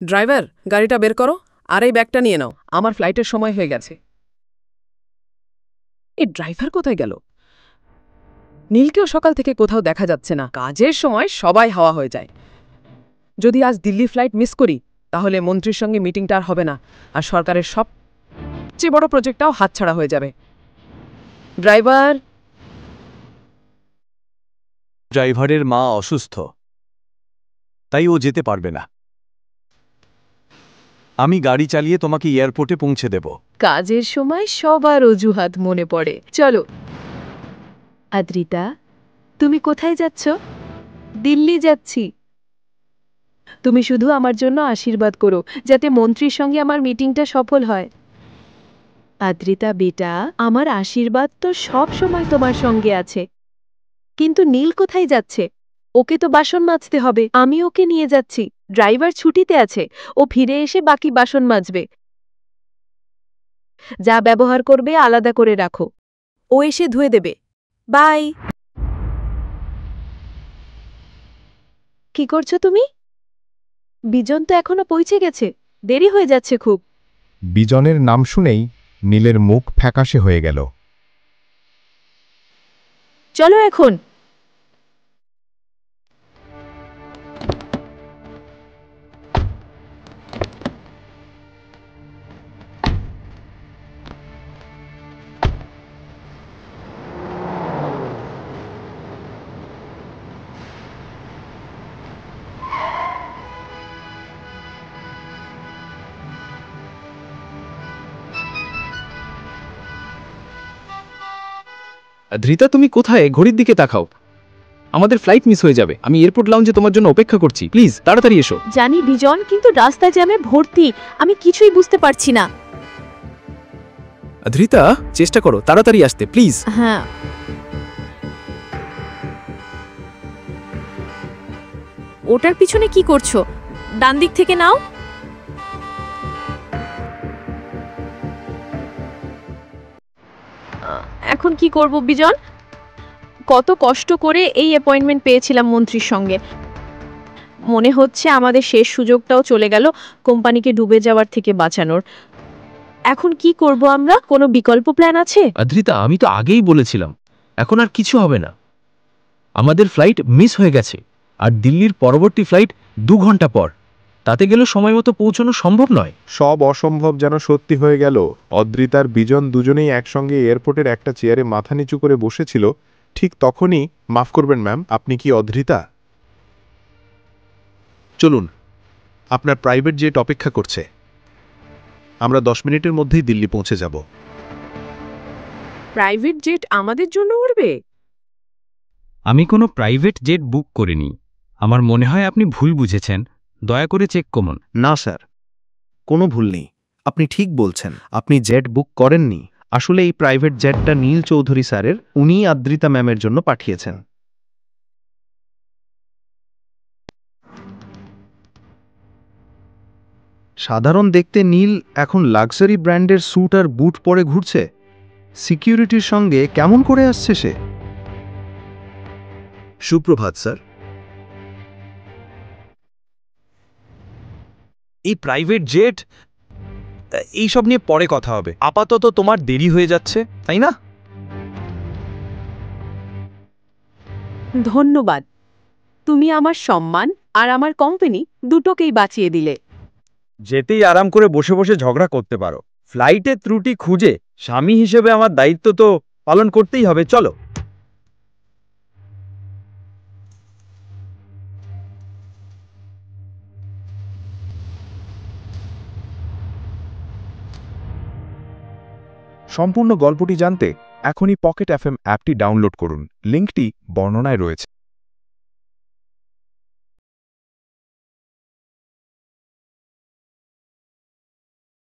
Driver, গাড়িটা বের করো আর এই ব্যাগটা নিয়ে নাও। আমার ফ্লাইটের সময় হয়ে গেছে। এই ড্রাইভার কোথায় গেল? নীলকেও সকাল থেকে কোথাও দেখা যাচ্ছে না। কাজের সময় সবাই হাওয়া হয়ে যায়। যদি আজ দিল্লি ফ্লাইট মিস করি তাহলে মন্ত্রীর সঙ্গে মিটিংটা আর হবে না, আর সরকারের সবচেয়ে বড় প্রজেক্টটাও হাতছাড়া হয়ে যাবে। ড্রাইভার। ড্রাইভারের মা অসুস্থ, তাই ও যেতে পারবে না। আমি গাড়ি চালিয়ে তোমাকে এয়ারপোর্টে পৌঁছে দেব। কাজের সময় সবার অজুহাত মনে পড়ে। চলো। আদ্রিতা, তুমি কোথায় যাচ্ছ? দিল্লি যাচ্ছি। তুমি শুধু আমার জন্য আশীর্বাদ করো যাতে মন্ত্রীর সঙ্গে আমার মিটিংটা সফল হয়। আদ্রিতা বেটা, আমার আশীর্বাদ তো সব সময় তোমার সঙ্গে আছে। কিন্তু নীল কোথায় যাচ্ছে? ওকে তো বাসন মাজতে হবে। আমি ওকে নিয়ে যাচ্ছি। ড্রাইভার ছুটিতে আছে, ও ফিরে এসে বাকি বাসন মাজবে। যা ব্যবহার করবে আলাদা করে রাখো, ও এসে ধুয়ে দেবে। বাই। কি করছো তুমি? বিজন তো এখনো পৌঁছে গেছে, দেরি হয়ে যাচ্ছে খুব। বিজনের নাম শুনেই নীলের মুখ ফ্যাকাশে হয়ে গেল। চলো এখন। ধৃতা, তুমি কোথায়? ঘড়ির দিকে তাকাও। আমাদের ফ্লাইট মিস হয়ে যাবে। আমি এয়ারপোর্ট লাউঞ্জে তোমার জন্য অপেক্ষা করছি। প্লিজ তাড়াতাড়ি এসো। জানি বিজন, কিন্তু রাস্তা জ্যামে ভর্তি, আমি কিছুই বুঝতে পারছি না। ধৃতা, চেষ্টা করো তাড়াতাড়ি আসতে, প্লিজ। হ্যাঁ। ওটার পিছনে কি করছো? ডান দিক থেকে নাও। এখন কি করব বিজন? কত কষ্ট করে এই অ্যাপয়েন্টমেন্ট পেয়েছিলাম মন্ত্রীর সঙ্গে। মনে হচ্ছে আমাদের শেষ সুযোগটাও চলে গেল কোম্পানিকে ডুবে যাওয়ার থেকে বাঁচানোর। এখন কি করব আমরা? কোনো বিকল্প প্ল্যান আছে? ধৃতা, আমি তো আগেই বলেছিলাম, এখন আর কিছু হবে না। আমাদের ফ্লাইট মিস হয়ে গেছে, আর দিল্লির পরবর্তী ফ্লাইট 2 ঘন্টা পর। তাতে গেলেও সময় মতো পৌঁছানো সম্ভব নয়। সব অসম্ভব যেন সত্যি হয়ে গেল। অদ্রিতার বিজন দুজনেই একসঙ্গে এয়ারপোর্টের একটা চেয়ারে মাথা নিচু করে বসেছিল। ঠিক তখনই, মাফ করবেন ম্যাম, আপনি কি অদ্রিতা? চলুন, আপনার প্রাইভেট জেট অপেক্ষা করছে। আমরা 10 মিনিটের মধ্যেই দিল্লি পৌঁছে যাব। প্রাইভেট জেট আমাদের জন্য উড়বে? আমি কোনো প্রাইভেট জেট বুক করিনি। আমার মনে হয় আপনি ভুল বুঝেছেন। দয়া করে চেক করুন। না স্যার, কোনো ভুল নেই। আপনি ঠিক বলছেন, আপনি জেট বুক করেননি। আসলে এই প্রাইভেট জেটটা নীল চৌধুরী স্যারের, উনিই আদ্রিতা ম্যামের জন্য পাঠিয়েছেন। সাধারণ দেখতে নীল এখন লাক্সারি ব্র্যান্ডের স্যুট আর বুট পরে ঘুরছে। সিকিউরিটির সঙ্গে কেমন করে আসছে সে? সুপ্রভাত স্যার। এই প্রাইভেট জেট, এইসব নিয়ে পরে কথা হবে। আপাতত তোমার দেরি হয়ে যাচ্ছে, তাই না? ধন্যবাদ। তুমি আমার সম্মান আর আমার কোম্পানি দুটোকেই বাঁচিয়ে দিলে। যেতেই আরাম করে বসে বসে ঝগড়া করতে পারো। ফ্লাইটে ত্রুটি খুঁজে স্বামী হিসেবে আমার দায়িত্ব তো পালন করতেই হবে। চলো। সম্পূর্ণ গল্পটি জানতে এখনই পকেট এফএম অ্যাপটি ডাউনলোড করুন। লিঙ্কটি বর্ণনায় রয়েছে।